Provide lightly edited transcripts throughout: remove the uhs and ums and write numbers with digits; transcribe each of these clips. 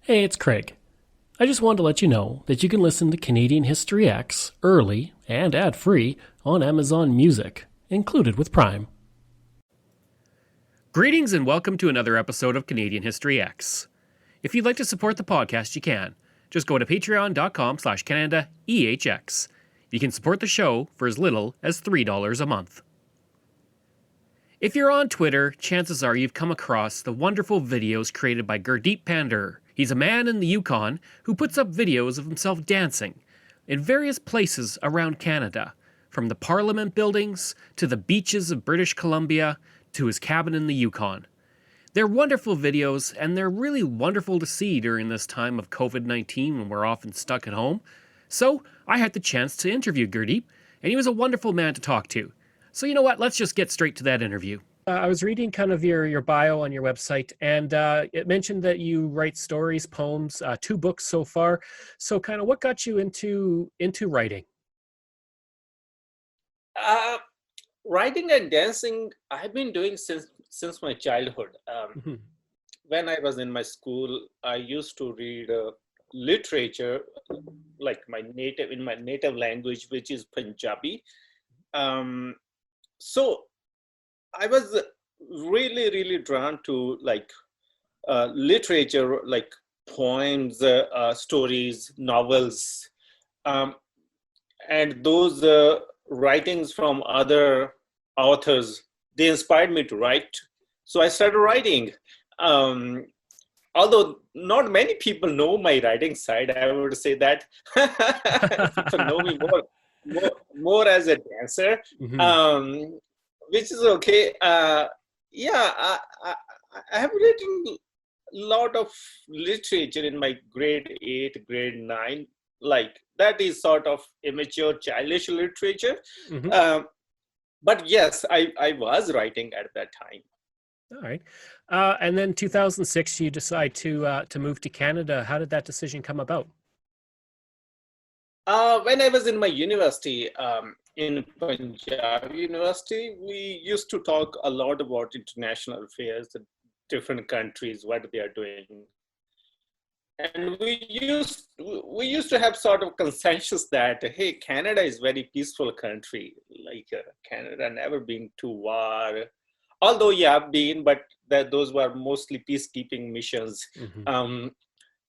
Hey, it's Craig. I just wanted to let you know that you can listen to Canadian History X early and ad-free on Amazon Music, included with Prime. Greetings and welcome to another episode of Canadian History X. If you'd like to support the podcast, you can. Just go to patreon.com/CanadaEHX. You can support the show for as little as $3 a month. If you're on Twitter, chances are you've come across the wonderful videos created by Gurdeep Pandher. He's a man in the Yukon who puts up videos of himself dancing in various places around Canada, from the Parliament buildings to the beaches of British Columbia to his cabin in the Yukon. They're wonderful videos, and they're really wonderful to see during this time of COVID-19 when we're often stuck at home. So I had the chance to interview Gurdeep, and he was a wonderful man to talk to. So you know what, let's just get straight to that interview. I was reading kind of your bio on your website, and it mentioned that you write stories, poems, 2 books so far. So kind of what got you into writing? Uh, Writing and dancing, I've been doing since my childhood. Mhm. When I was in my school, I used to read literature, like my native language, which is Punjabi. Um, so I was really drawn to literature, like poems, stories, novels, um, and those writings from other authors. They inspired me to write, so I started writing. Um, Although not many people know my writing side, I would say that people know me more as a dancer, Mhm. um, which is okay. Yeah, I have written a lot of literature in my grade 8, grade 9. Like that is sort of immature, childish literature. Mhm. Um, but yes, I was writing at that time. All right. And then 2006, you decide to move to Canada. How did that decision come about? When I was in my university, in Punjab University, we used to talk a lot about international affairs, different countries, what they are doing. And we used to have sort of consensus that, hey, Canada is very peaceful country. Like Canada never been to war, although yeah, been, but that those were mostly peacekeeping missions. Mhm. Um,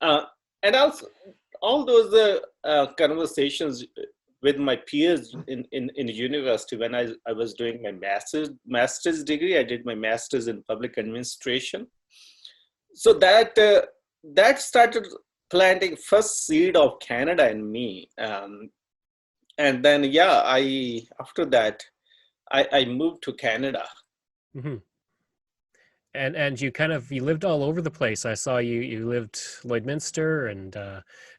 uh, and also all those conversations with my peers in university when I was doing my master's degree. I did my master's in public administration. So that started planting first seed of Canada in me. And then yeah, I after that I moved to Canada. Mhm. And you lived all over the place. I saw you lived Lloydminster and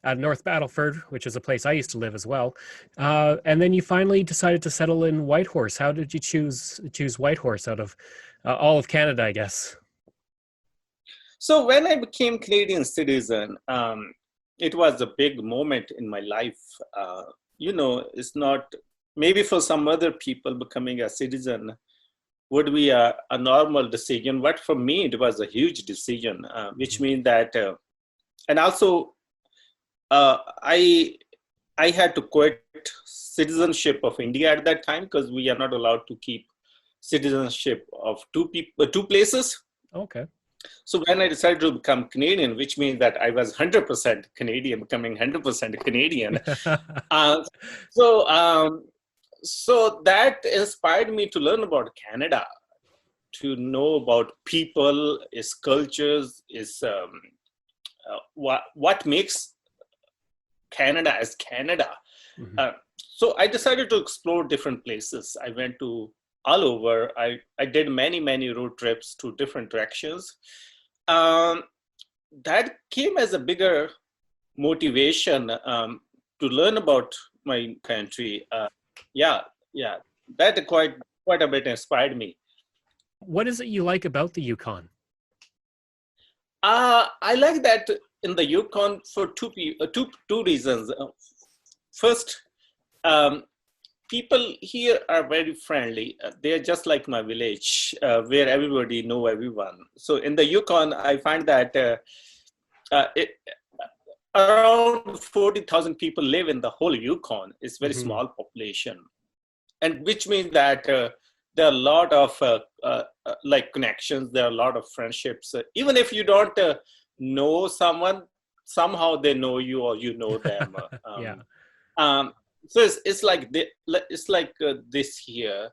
at North Battleford, which is a place I used to live as well. And then you finally decided to settle in Whitehorse. How did you choose Whitehorse out of all of Canada, I guess? So when I became Canadian citizen, it was a big moment in my life. It's not, maybe for some other people becoming a citizen would be a normal decision, but for me it was a huge decision, which Mhm. means that, and also I had to quit citizenship of India at that time because we are not allowed to keep citizenship of two places. Okay. So when I decided to become Canadian, which means that I was 100% Canadian, becoming 100% Canadian. Uh, so, um, so that inspired me to learn about Canada, to know about people, its cultures, its what makes Canada as Canada. Mhm. Uh, so I decided to explore different places. I went to all over. I did many road trips to different directions. Um, that came as a bigger motivation to learn about my country. Yeah, yeah, that quite a bit inspired me. What is it you like about the Yukon? I like that in the Yukon for two reasons. First, um, people here are very friendly. They're just like my village, where everybody know everyone. So in the Yukon, I find that it, around 40,000 people live in the whole Yukon. It's very Mm-hmm. small population, and which means that there are a lot of like connections. There are a lot of friendships. Even if you don't know someone, somehow they know you or you know them. Yeah. So it's like this here.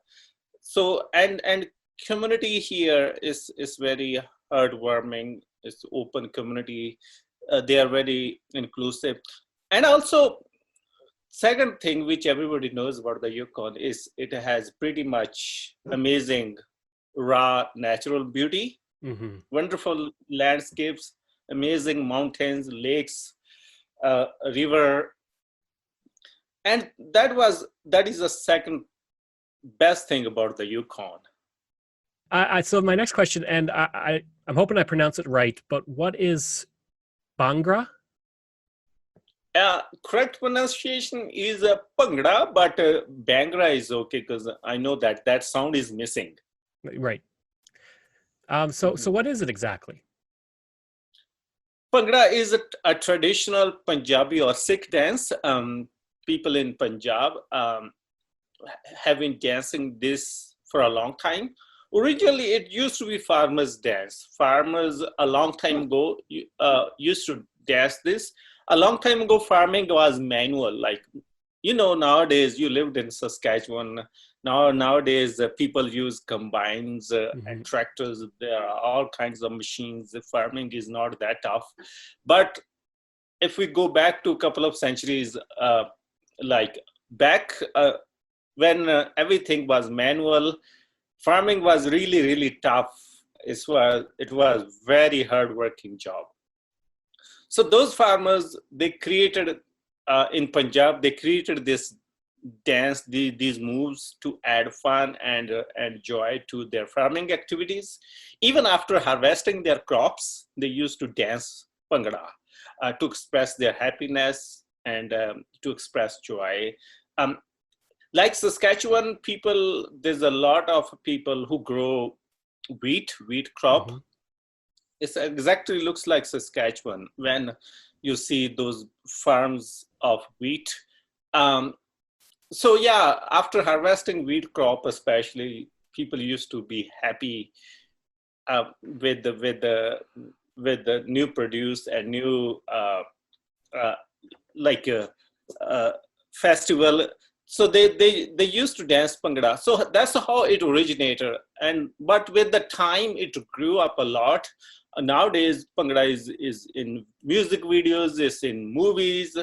So and community here is very heartwarming. It's open community. They are very inclusive, and also second thing which everybody knows about the Yukon is it has pretty much amazing raw natural beauty, Mm-hmm. wonderful landscapes, amazing mountains, lakes, river, and that is the second best thing about the Yukon. So my next question, and I'm hoping I pronounce it right, but what is Bhangra? Correct pronunciation is Pangra, but Bangra is okay because I know that that sound is missing. Right. So what is it exactly? Pangra is a traditional Punjabi or Sikh dance. People in Punjab have been dancing this for a long time. Originally, it used to be farmers' dance. Farmers a long time ago used to dance this. A long time ago, farming was manual. Like, nowadays you lived in Saskatchewan. Nowadays, people use combines Mm-hmm. and tractors. There are all kinds of machines. Farming is not that tough. But if we go back to a couple of centuries, like back when everything was manual, farming was really, really tough. It was very hardworking job. So those farmers, they created in Punjab, they created this dance, these moves to add fun and joy to their farming activities. Even after harvesting their crops, they used to dance Bhangra to express their happiness and to express joy. Um, like Saskatchewan people, there's a lot of people who grow wheat crop. Mm-hmm. It exactly looks like Saskatchewan when you see those farms of wheat. Um, so yeah, after harvesting wheat crop, especially, people used to be happy with the new produce and new uh, like uh, festival. So they used to dance Bhangra. So that's how it originated. But with the time, it grew up a lot. Nowadays, Bhangra is in music videos, is in movies.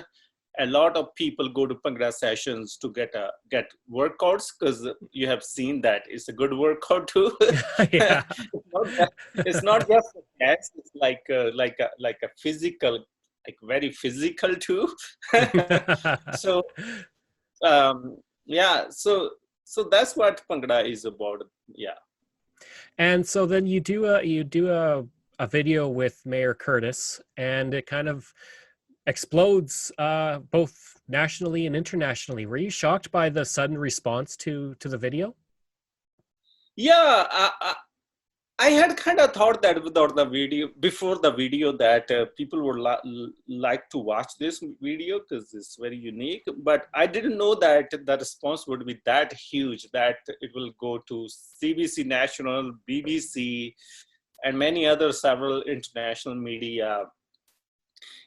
A lot of people go to Bhangra sessions to get workouts because you have seen that it's a good workout too. Yeah. It's not just a dance; it's like a physical, like very physical too. So yeah, so that's what Bhangra is about. Yeah. And so then you do a video with Mayor Curtis, and it kind of explodes both nationally and internationally. Were you shocked by the sudden response to the video? Yeah, I had kind of thought that without the video, before the video, that people would like to watch this video because it's very unique. But I didn't know that the response would be that huge, that it will go to CBC National, BBC, and many other several international media.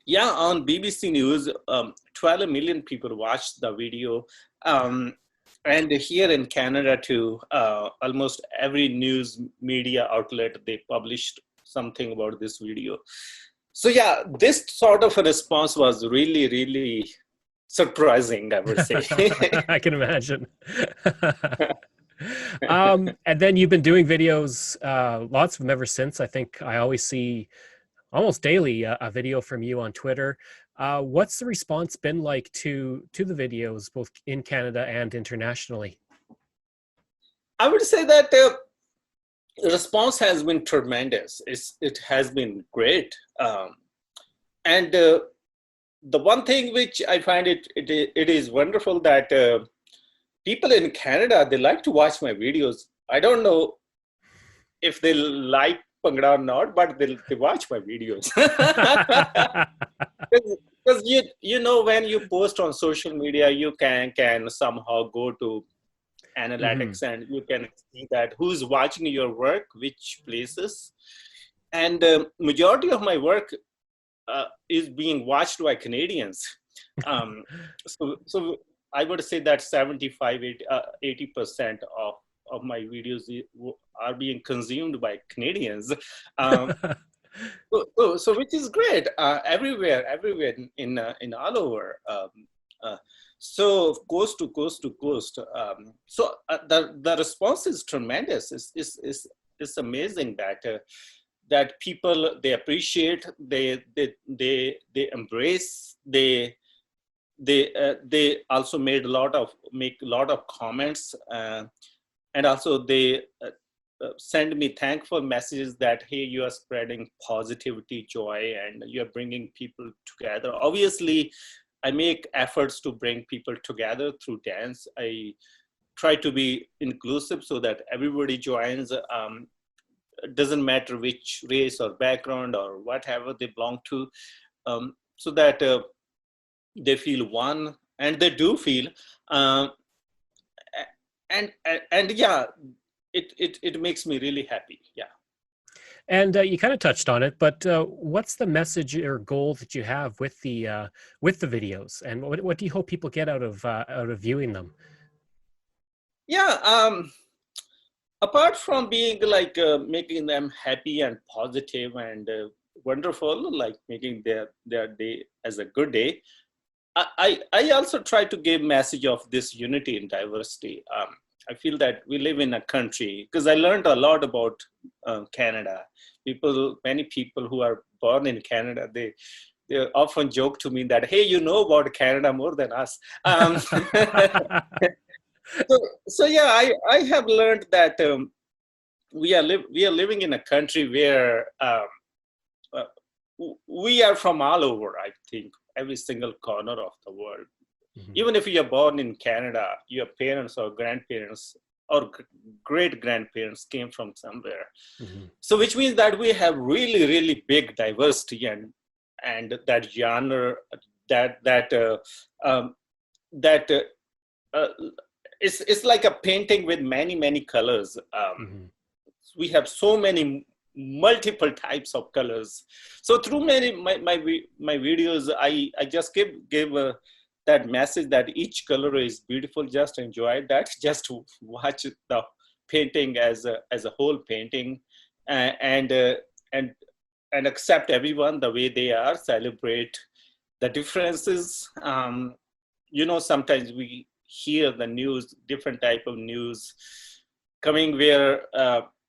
Yeah, on BBC News, 12 million people watched the video. And here in Canada too, almost every news media outlet, they published something about this video. So yeah, this sort of a response was really, really surprising, I would say. I can imagine. And then you've been doing videos, lots of them ever since. I think I always see almost daily a video from you on Twitter. What's the response been like to the videos, both in Canada and internationally? I would say that the response has been tremendous. It has been great. And the one thing which I find it is wonderful that people in Canada, they like to watch my videos. I don't know if they like Bhangra or not, but they watch my videos. Because you know, when you post on social media, you can somehow go to Mhm. analytics and you can see that who's watching your work, which places, and majority of my work is being watched by Canadians. Um, so I would say that 75, 80% of my videos are being consumed by Canadians. Um, so which is great, everywhere in all over. Uh, so coast to coast to coast. The response is tremendous. It's amazing that that people, they appreciate, they embrace, they also make a lot of comments, and also they send me thankful messages that, hey, you are spreading positivity, joy, and you're bringing people together. Obviously, I make efforts to bring people together through dance. I try to be inclusive so that everybody joins. Doesn't matter which race or background or whatever they belong to, so that they feel one, and they do feel. Um, and yeah, it makes me really happy. Yeah. And you kind of touched on it, but what's the message or goal that you have with the videos, and what do you hope people get out of viewing them? Yeah. Apart from being like making them happy and positive and wonderful, like making their day as a good day, I also try to give message of this unity in diversity. I feel that we live in a country, because I learned a lot about Canada. Many people who are born in Canada, they often joke to me that, hey, you know about Canada more than us. So yeah, I have learned that we are living in a country where uh, we are from all over. I think every single corner of the world. Mhm. Even if you are born in Canada, your parents or grandparents or great grandparents came from somewhere. Mhm. So which means that we have really really big diversity, and that genre, that that that uh, it's like a painting with many colors. Mhm. We have so many multiple types of colors. So through my videos, I just give that message that each color is beautiful. Just enjoy that. Just watch the painting as a whole painting, and and and accept everyone the way they are. Celebrate the differences. Sometimes we hear the news, different type of news coming, where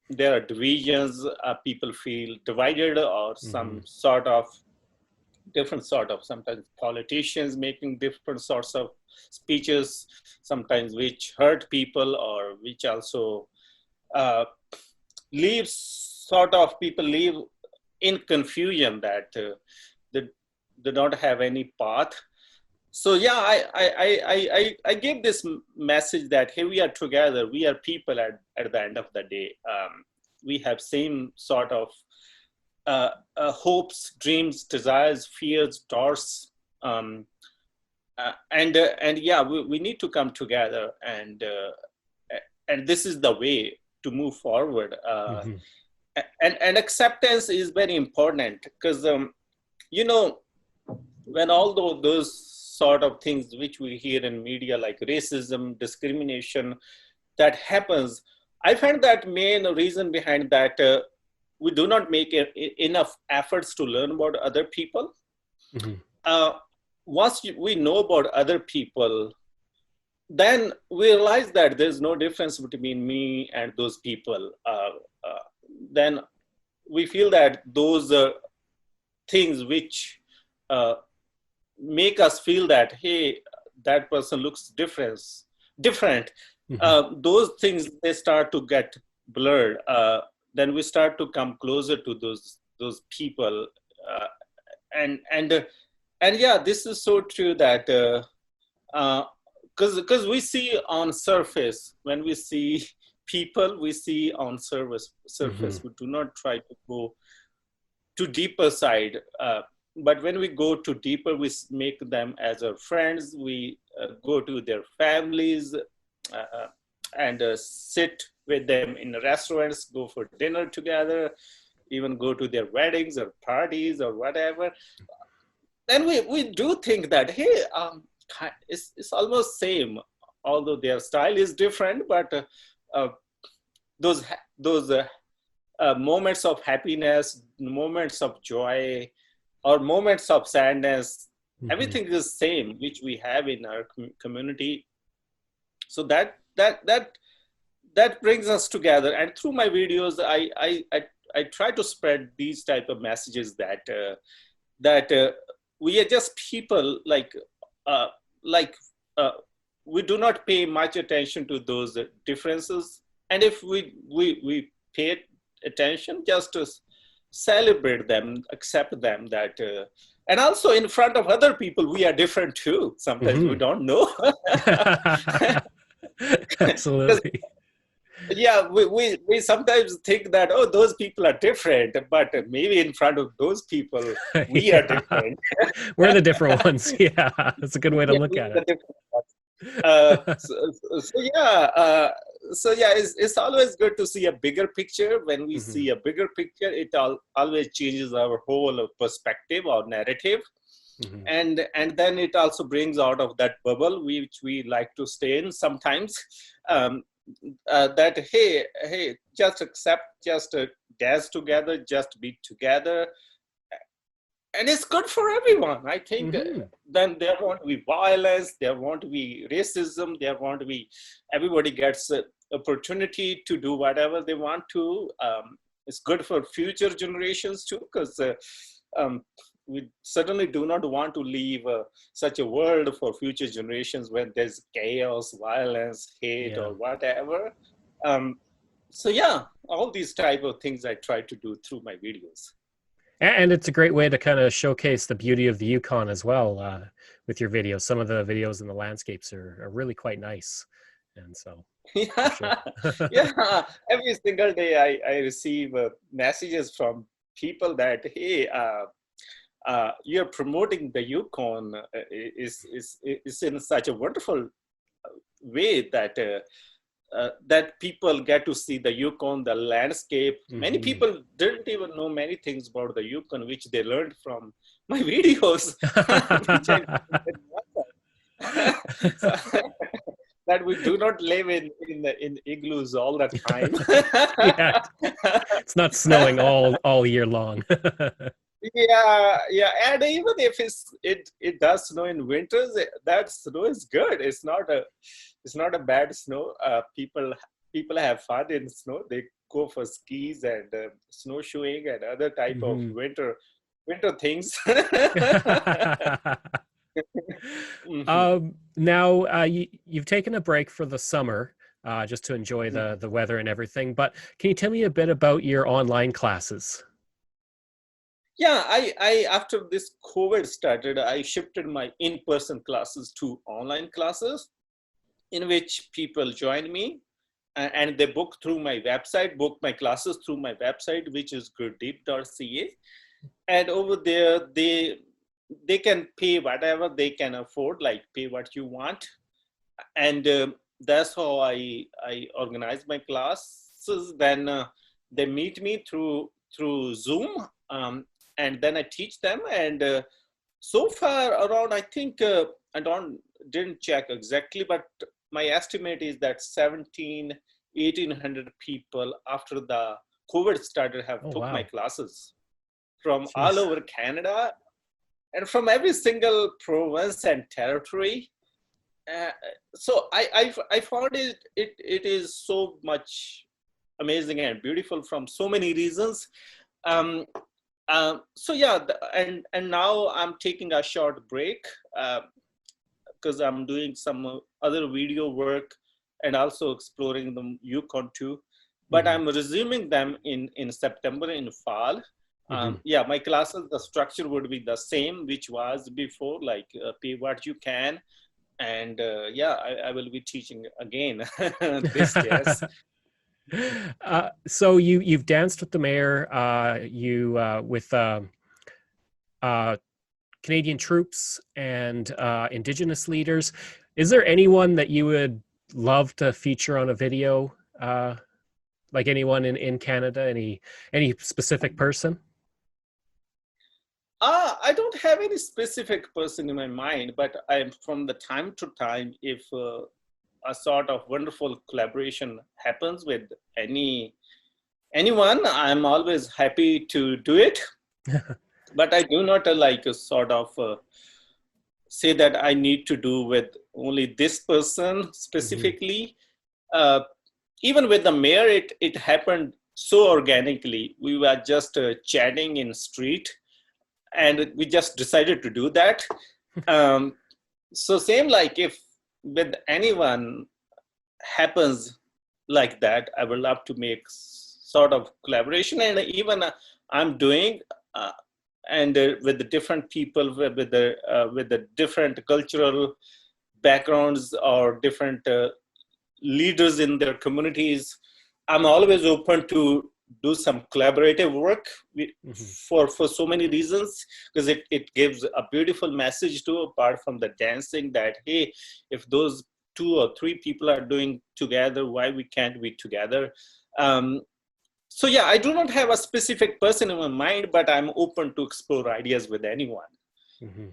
there are divisions, people feel divided, or some Mhm. sort of different sort of, sometimes politicians making different sorts of speeches, sometimes which hurt people, or which also uh, leaves sort of people leave in confusion, that they, they don't have any path. So yeah, I give this message that, hey, we are together, we are people at the end of the day. We have same sort of hopes, dreams, desires, fears, doubts, um, and yeah, we need to come together, and this is the way to move forward. Mhm. And acceptance is very important, because you know, when all those sort of things which we hear in media, like racism, discrimination, that happens, I find that main reason behind that, we do not make enough efforts to learn about other people. Mhm. uh, Once we know about other people, then we realize that there's no difference between me and those people. Uh, then we feel that those things which uh, make us feel that, hey, that person looks different, Mhm. those things, they start to get blurred. Then we start to come closer to those people, uh, and yeah, this is so true that because we see on surface, when we see people we see on surface. We do not try to go to deeper side. But when we go to deeper, we make them as our friends. We go to their families and sit with them in restaurants, go for dinner together, even go to their weddings or parties or whatever. Then we do think that, hey, it's almost same, although their style is different, but those moments of happiness, moments of joy, or moments of sadness, everything is same, which we have in our community. So that brings us together. And through my videos, I try to spread these type of messages that we are just people we do not pay much attention to those differences. And if we pay attention, just to celebrate them, accept them, and also in front of other people, we are different too. Sometimes we don't know. Absolutely. Yeah, we sometimes think that, oh, those people are different, but maybe in front of those people, we are different. We're the different ones. Yeah, that's a good way to look at it. So yeah, it's always good to see a bigger picture. When we see a bigger picture, it always changes our whole perspective or narrative. And then it also brings out of that bubble which we like to stay in sometimes. That hey, just accept, just dance together, just be together, and it's good for everyone. I think then there won't be violence, there won't be racism, there won't be, everybody gets opportunity to do whatever they want to. It's good for future generations too, because we certainly do not want to leave such a world for future generations when there's chaos, violence, hate, or whatever. So yeah, all these type of things I try to do through my videos. And it's a great way to kind of showcase the beauty of the Yukon as well with your videos. Some of the videos and the landscapes are really quite nice. And so, yeah, every single day I receive messages from people that, hey, you're promoting the Yukon is in such a wonderful way that people get to see the Yukon, the landscape. Many people didn't even know many things about the Yukon, which they learned from my videos. That we do not live in igloos all the time. Yeah, it's not snowing all year long. Yeah, and even if it does snow in winters, that snow is good. It's not a bad snow. People have fun in snow. They go for skis and snowshoeing and other type of winter things. Now you've taken a break for the summer just to enjoy the weather and everything. But can you tell me a bit about your online classes? Yeah, I after this COVID started, I shifted my in-person classes to online classes, in which people join me and they book through my website, book my classes through my website, which is gurdeep.ca. And over there, they can pay whatever they can afford, like pay what you want. And that's how I organize my classes. Then they meet me through Zoom. And then I teach them, and so far around, I think didn't check exactly, but my estimate is that 1,800 people after the COVID started have took my classes from all over Canada and from every single province and territory. So I found it is so much amazing and beautiful from so many reasons. So yeah, and now I'm taking a short break because I'm doing some other video work and also exploring the Yukon too. But I'm resuming them in September, in fall. Yeah, my classes, the structure would be the same, which was before, like pay what you can. And yeah, I will be teaching again this year. So you've danced with the mayor, you with uh, Canadian troops and Indigenous leaders. Is there anyone that you would love to feature on a video? Like anyone in Canada? Any specific person? I don't have any specific person in my mind, but I'm from the time to time, if a sort of wonderful collaboration happens with anyone, I'm always happy to do it. But I do not like a sort of say that I need to do with only this person Hmm. specifically. Uh, Even with the mayor, it happened so organically. We were just chatting in street, and we just decided to do that. Um, so same like if with anyone happens like that, I would love to make sort of collaboration, and even I'm doing. And with the different people with the different cultural backgrounds or different leaders in their communities, I'm always open to do some collaborative work Hmm. for so many reasons, because it gives a beautiful message too, apart from the dancing, that hey, if those two or three people are doing together, why we can't be together. um, so yeah, I do not have a specific person in my mind, but I'm open to explore ideas with anyone. Hmm.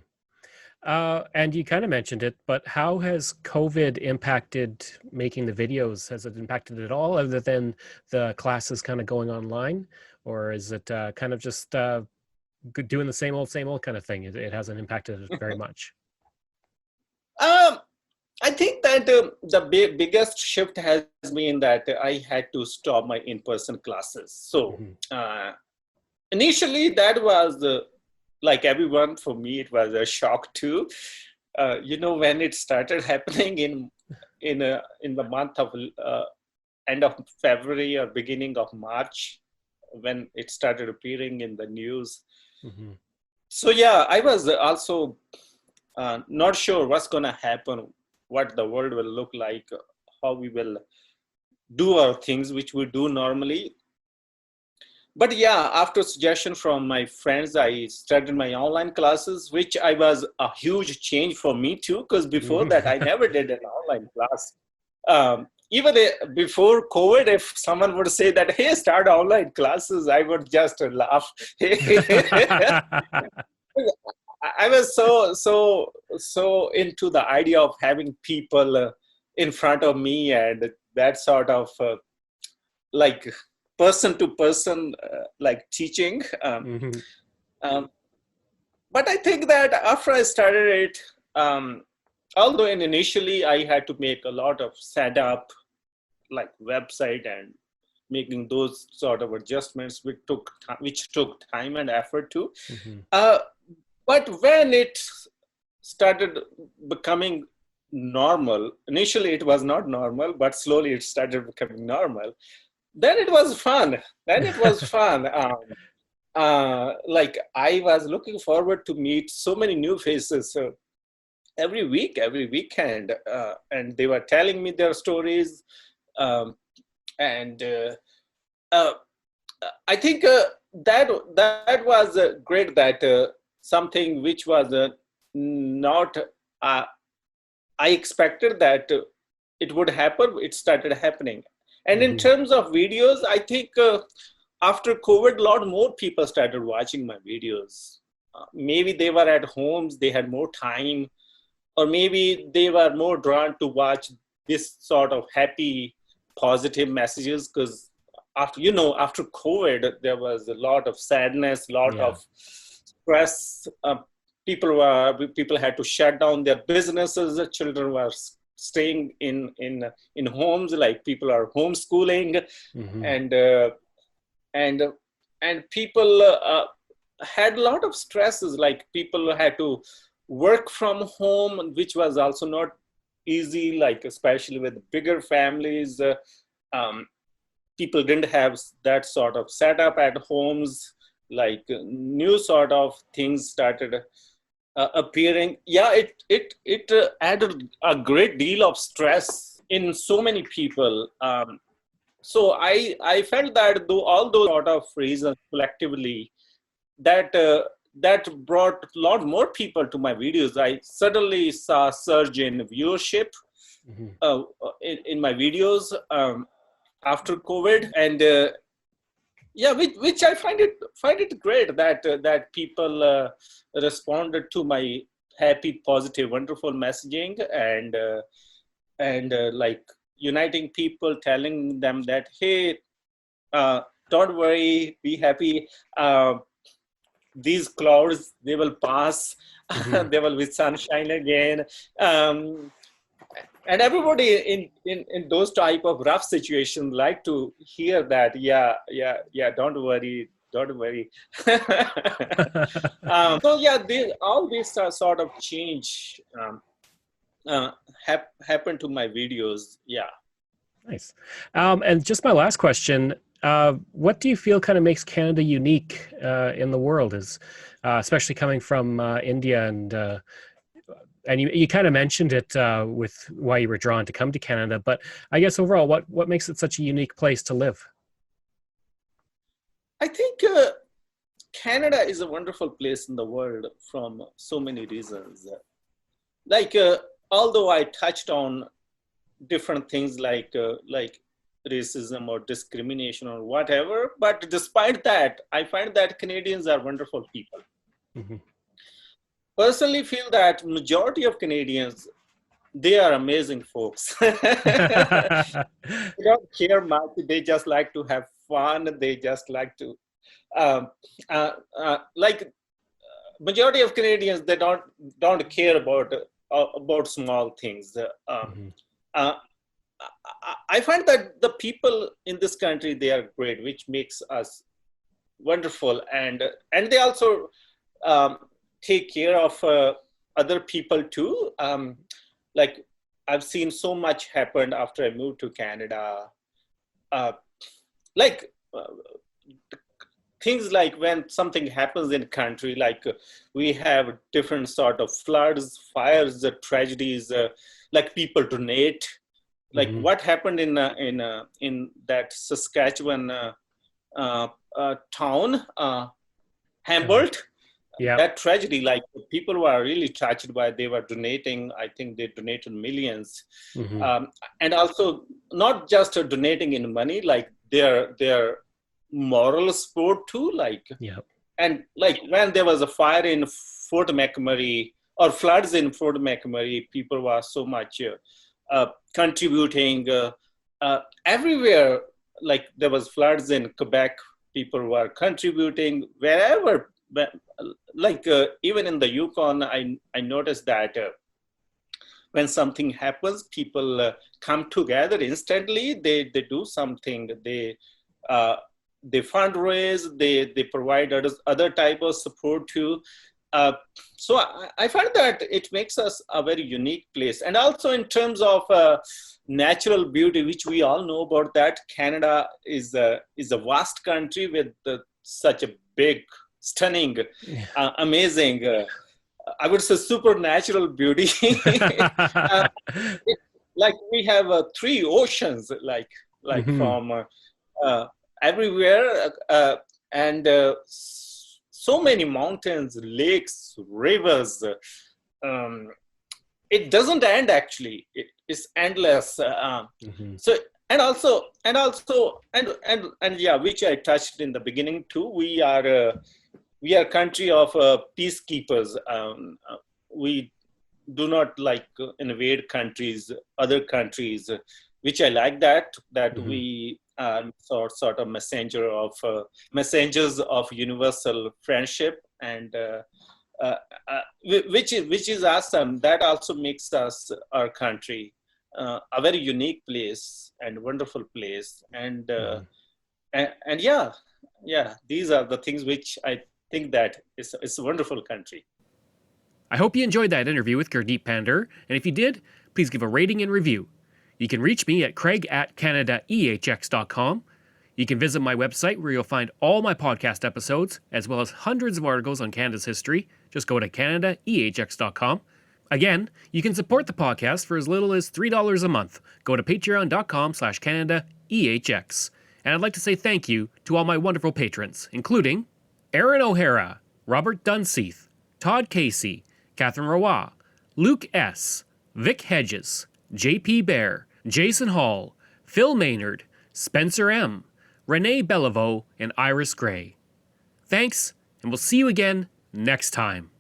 And you kind of mentioned it, but how has COVID impacted making the videos? Has it impacted it at all, other than the classes kind of going online, or is it kind of just doing the same old kind of thing? It hasn't impacted it very much. um, I think that the biggest shift has been that I had to stop my in-person classes. So Hmm. uh, initially, that was like everyone, for me, it was a shock too. When it started happening in the month of end of February or beginning of March, when it started appearing in the news. Hmm. So yeah, I was also not sure what's going to happen, what the world will look like, how we will do our things which we do normally. But yeah, after suggestion from my friends, I started my online classes, which I was a huge change for me too, because before that I never did an online class. Even before COVID, if someone would say that, hey, start online classes, I would just laugh. I was so into the idea of having people in front of me, and that sort of like person to person like teaching. Hmm. Um, but I think that after I started it, um, although initially I had to make a lot of setup, like website and making those sort of adjustments, which took time and effort too. Hmm. Uh, but when it started becoming normal, initially it was not normal, but slowly it started becoming normal. Then it was fun. Then it was fun. Like I was looking forward to meet so many new faces. So every week, every weekend, and they were telling me their stories. Um, and uh, I think that was great. That something which was not uh, I expected that it would happen. It started happening. And in Hmm. terms of videos, I think after COVID, a lot more people started watching my videos. Maybe they were at homes, they had more time, or maybe they were more drawn to watch this sort of happy, positive messages. Because after COVID, there was a lot of sadness, a lot Yeah. of stress. People had to shut down their businesses. The children were staying in homes, like people are homeschooling, Hmm. and and and people had a lot of stresses, like people had to work from home, which was also not easy, like especially with bigger families. Um, People didn't have that sort of setup at homes, like new sort of things started appearing. Yeah, it added a great deal of stress in so many people. so I felt that though all those sort of reasons collectively that that brought a lot more people to my videos. I suddenly saw a surge in viewership Mhm. in my videos after COVID, and yeah, which I find it great that that people responded to my happy, positive, wonderful messaging, and like uniting people, telling them that hey, uh, don't worry, be happy. These clouds, they will pass. Mhm. There will be sunshine again. Um, and everybody in those type of rough situations like to hear that yeah, don't worry. So yeah, all these sort of change happen to my videos. Yeah. Nice. And just my last question, what do you feel kind of makes Canada unique in the world, is especially coming from India, and you kind of mentioned it with why you were drawn to come to Canada, but I guess overall, what makes it such a unique place to live? I think Canada is a wonderful place in the world from so many reasons. Like although I touched on different things like racism or discrimination or whatever, but despite that, I find that Canadians are wonderful people. Mhm. Personally, feel that majority of Canadians, they are amazing folks. They don't care much. They just like to have fun. They just like to um, like majority of Canadians. They don't care about small things. Mhm. Uh, I find that the people in this country, they are great, which makes us wonderful, and they also um, take care of other people too. Like I've seen so much happen after I moved to Canada. Uh, like things like when something happens in country, like we have different sort of floods, fires, tragedies. Like people donate. Like Mhm. what happened in that Saskatchewan town, Uh, Humboldt. yeah. That tragedy, like people were really touched by. They were donating. I think they donated millions, Mhm. um, and also not just donating in money, like their moral support too. Like Yeah. and like when there was a fire in Fort McMurray or floods in Fort McMurray, people were so much contributing everywhere. Like there was floods in Quebec, people were contributing wherever. Like even in the Yukon, I noticed that when something happens, people come together instantly. They do something. Uh, they fundraise. They provide other type of support too. Uh, so I find that it makes us a very unique place, and also in terms of natural beauty, which we all know about. That Canada is a vast country with such a big, stunning, amazing. I would say supernatural beauty. uh, it, like we have three oceans, like Mhm. from uh, everywhere, and so many mountains, lakes, rivers. Um, it doesn't end actually. It is endless. Mhm. So and yeah, which I touched in the beginning too. We are a country of peacekeepers. We do not like invade countries, other countries, which I like that Mhm. we are sort of messengers of universal friendship, and uh, which is awesome. That also makes us our country a very unique place and wonderful place, Mhm. and yeah, these are the things which I think that it's a wonderful country. I hope you enjoyed that interview with Gurdeep Pandher, and if you did, please give a rating and review. You can reach me at craig@canadaehx.com. You can visit my website where you'll find all my podcast episodes, as well as hundreds of articles on Canada's history. Just go to canadaehx.com. Again, you can support the podcast for as little as $3 a month. Go to patreon.com/CanadaEHX. And I'd like to say thank you to all my wonderful patrons, including Aaron O'Hara, Robert Dunseith, Todd Casey, Catherine Roy, Luke S., Vic Hedges, J.P. Bear, Jason Hall, Phil Maynard, Spencer M., Renee Beliveau, and Iris Gray. Thanks, and we'll see you again next time.